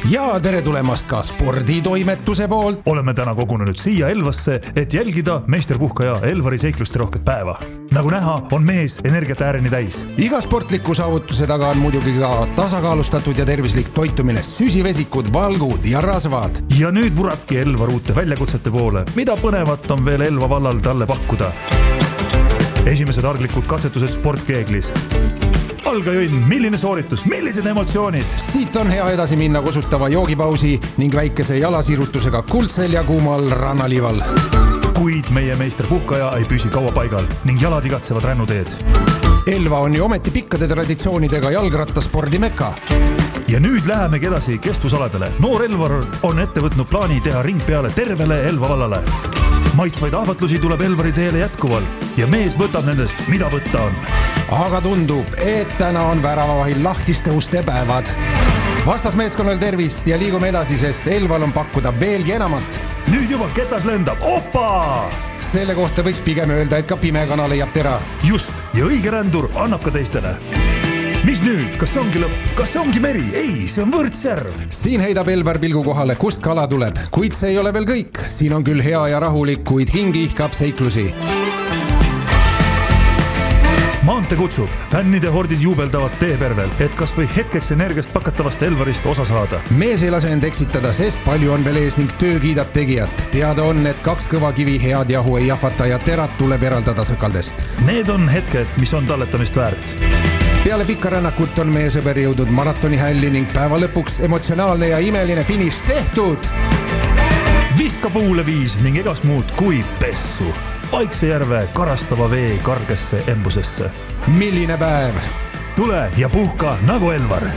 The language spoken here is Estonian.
Ja tere tulemast ka sporditoimetuse poolt. Oleme täna kogunenud siia Elvasse, et jälgida meisterpuhkaja Elvari seikluste rohket päeva. Nagu näha, on mees energiat ääreni täis. Iga sportliku saavutuse taga on muidugi ka tasakaalustatud ja tervislik toitumine, süsivesikud, valgud ja rasvad. Ja nüüd vuradki Elvar uute väljakutsete poole, mida põnevat on veel Elva vallal talle pakkuda. Esimesed arglikud katsetused sportkeeglis. Algajõnn, milline sooritus, millised emotsioonid? Siit on hea edasi minna kosutava joogipausi ning väikese jalasirutusega kuldsel ja kuumal rannaliival. Kuid meie meisterpuhkaja ei püsi kaua paigal ning jalad igatsevad rännuteed. Elva on ju ometi pikkade traditsioonidega jalgrattaspordi mekka. Ja nüüd lähemegi edasi kestvusaladele. Noor Elvar on ette võtnud plaani teha ring peale tervele Elva vallale. Maitsvaid ahvatlusi tuleb Elvari teele jätkuvalt ja mees võtab nendest, mida võtta on. Aga tundub, et täna on väravavahil lahtiste uste päevad. Vastasmeeskonnal tervist ja liigume edasi, sest Elval on pakkuda veelgi enamat. Nüüd juba ketas lendab. Opa! Selle kohta võiks pigem öelda, et ka pimekana leiab tera. Just, ja õige rändur annab ka teistele. Mis nüüd? Kas see ongi lõpp? Kas see ongi meri? Ei, see on võrdsjärv. Siin heidab Elvar pilgu kohale, kust kala tuleb, kuid see ei ole veel kõik. Siin on küll hea ja rahulik, kuid hingi ihkab seiklusi. Maante kutsub, fännide hordid juubeldavad teepervel, et kas või hetkeks energiast pakatavast Elvarist osa saada. Mees ei lase end eksitada, sest palju on veel ees ning töö kiidab tegijat. Teada on, et 2 kõva kivi head jahu ei jahvata ja terad tuleb eraldada sõkaldest. Need on hetked, mis on talletamist väärt. Peale pikka rännakut on meie sõber jõudnud maratoni hälli ning päeva lõpuks emotsionaalne ja imeline finiš tehtud. Viska puule viis ning egas muud kui pessu. Paikse järve karastava vee kargesse embusesse. Milline päev! Tule ja puhka nagu Elvar!